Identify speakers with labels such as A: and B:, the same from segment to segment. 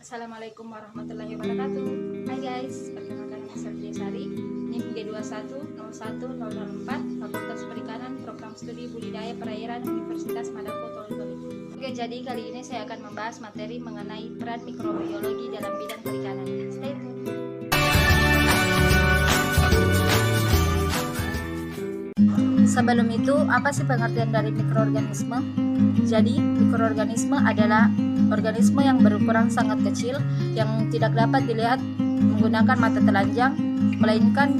A: Assalamualaikum warahmatullahi wabarakatuh. Hai guys, perkenalkan nama saya Desari, NIM G210104, Fakultas Perikanan, Program Studi Budidaya Perairan, Universitas Madako Tolong. Oke, jadi kali ini saya akan membahas materi mengenai peran mikrobiologi dalam bidang perikanan. Stay tune. Sebelum itu, apa sih pengertian dari mikroorganisme? Jadi, mikroorganisme adalah organisme yang berukuran sangat kecil yang tidak dapat dilihat menggunakan mata telanjang, melainkan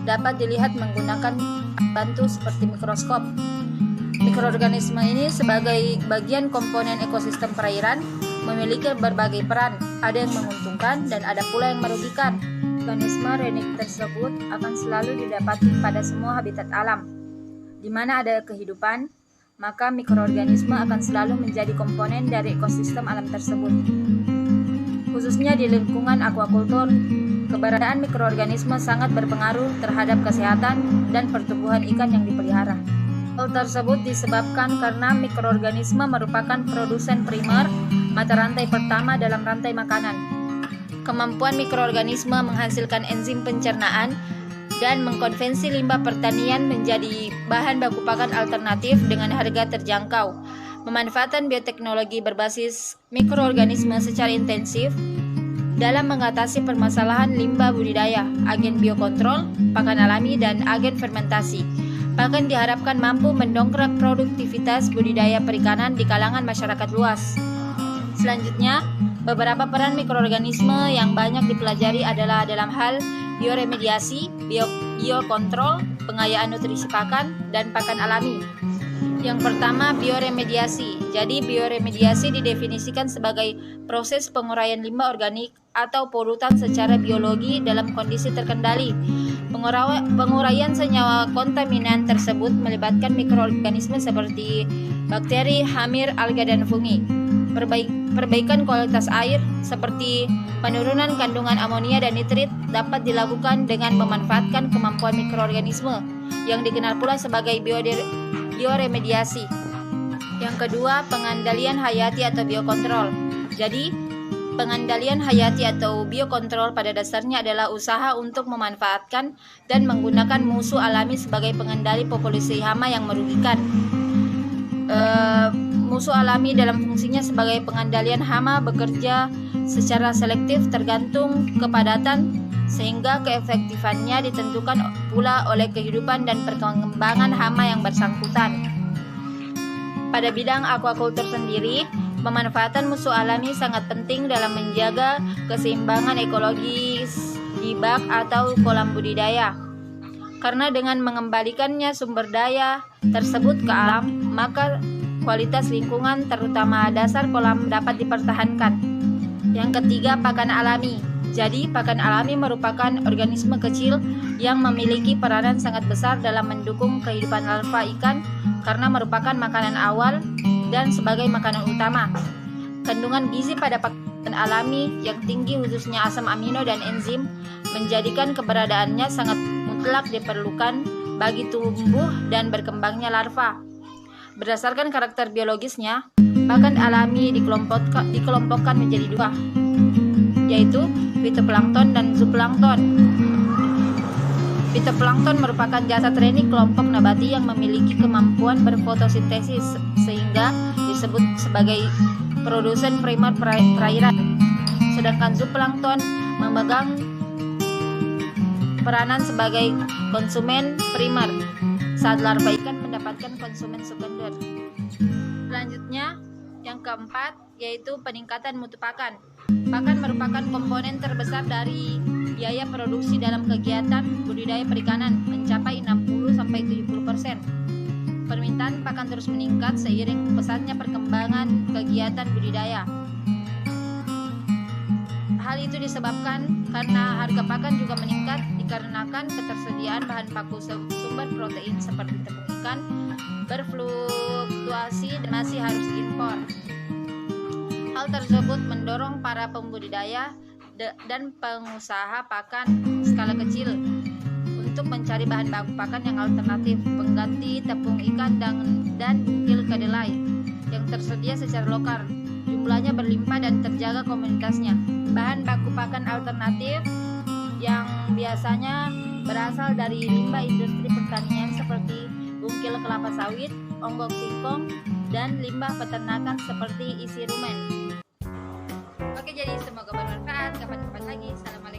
A: dapat dilihat menggunakan bantu seperti mikroskop. Mikroorganisme ini sebagai bagian komponen ekosistem perairan memiliki berbagai peran, ada yang menguntungkan dan ada pula yang merugikan. Organisme renik tersebut akan selalu didapati pada semua habitat alam. Di mana ada kehidupan, maka mikroorganisme akan selalu menjadi komponen dari ekosistem alam tersebut. Khususnya di lingkungan aquaculture, keberadaan mikroorganisme sangat berpengaruh terhadap kesehatan dan pertumbuhan ikan yang dipelihara. Hal tersebut disebabkan karena mikroorganisme merupakan produsen primer, mata rantai pertama dalam rantai makanan. Kemampuan mikroorganisme menghasilkan enzim pencernaan dan mengkonversi limbah pertanian menjadi bahan baku pakan alternatif dengan harga terjangkau. Pemanfaatan bioteknologi berbasis mikroorganisme secara intensif dalam mengatasi permasalahan limbah budidaya, agen biokontrol, pakan alami, dan agen fermentasi. Bahkan diharapkan mampu mendongkrak produktivitas budidaya perikanan di kalangan masyarakat luas. Selanjutnya, beberapa peran mikroorganisme yang banyak dipelajari adalah dalam hal bioremediasi, biokontrol, pengayaan nutrisi pakan, dan pakan alami. Yang pertama, bioremediasi. Jadi, bioremediasi didefinisikan sebagai proses penguraian limbah organik atau polutan secara biologi dalam kondisi terkendali. Penguraian senyawa kontaminan tersebut melibatkan mikroorganisme seperti bakteri, hamir, alga, dan fungi. Perbaikan kualitas air seperti penurunan kandungan amonia dan nitrit dapat dilakukan dengan memanfaatkan kemampuan mikroorganisme yang dikenal pula sebagai bioremediasi. Yang kedua, pengandalian hayati atau biokontrol. Jadi, pengandalian hayati atau biokontrol pada dasarnya adalah usaha untuk memanfaatkan dan menggunakan musuh alami sebagai pengendali populasi hama yang merugikan. Musuh alami dalam fungsinya sebagai pengendalian hama bekerja secara selektif tergantung kepadatan sehingga keefektifannya ditentukan pula oleh kehidupan dan perkembangan hama yang bersangkutan. Pada bidang aquaculture sendiri, pemanfaatan musuh alami sangat penting dalam menjaga keseimbangan ekologis di bak atau kolam budidaya. Karena dengan mengembalikannya sumber daya tersebut ke alam, maka kualitas lingkungan terutama dasar kolam dapat dipertahankan. Yang ketiga, pakan alami. Jadi, pakan alami merupakan organisme kecil yang memiliki peranan sangat besar dalam mendukung kehidupan larva ikan karena merupakan makanan awal dan sebagai makanan utama. Kandungan gizi pada pakan alami yang tinggi khususnya asam amino dan enzim menjadikan keberadaannya sangat mutlak diperlukan bagi tumbuh dan berkembangnya larva. Berdasarkan karakter biologisnya, pakan alami dikelompokkan menjadi dua, yaitu fitoplankton dan zooplankton. Fitoplankton merupakan jasad renik kelompok nabati yang memiliki kemampuan berfotosintesis sehingga disebut sebagai produsen primer perairan. Sedangkan zooplankton memegang peranan sebagai konsumen primer saat larva ikan mendapatkan konsumen sekunder. Selanjutnya, yang keempat yaitu peningkatan mutu pakan. Pakan merupakan komponen terbesar dari biaya produksi dalam kegiatan budidaya perikanan, mencapai 60-70%. Permintaan pakan terus meningkat seiring pesatnya perkembangan kegiatan budidaya. Hal itu disebabkan karena harga pakan juga meningkat dikarenakan ketersediaan bahan baku sumber protein seperti tepung ikan berfluktuasi dan masih harus diimpor. Hal tersebut mendorong para pembudidaya dan pengusaha pakan skala kecil untuk mencari bahan baku pakan yang alternatif pengganti tepung ikan dan pil kedelai yang tersedia secara lokal. jumlahnya berlimpah dan terjaga komunitasnya. Bahan baku pakan alternatif yang biasanya berasal dari limbah industri pertanian seperti bungkil kelapa sawit, onggok singkong, dan limbah peternakan seperti isi rumen. Oke, jadi semoga bermanfaat. Kapan-kapan lagi. Assalamualaikum.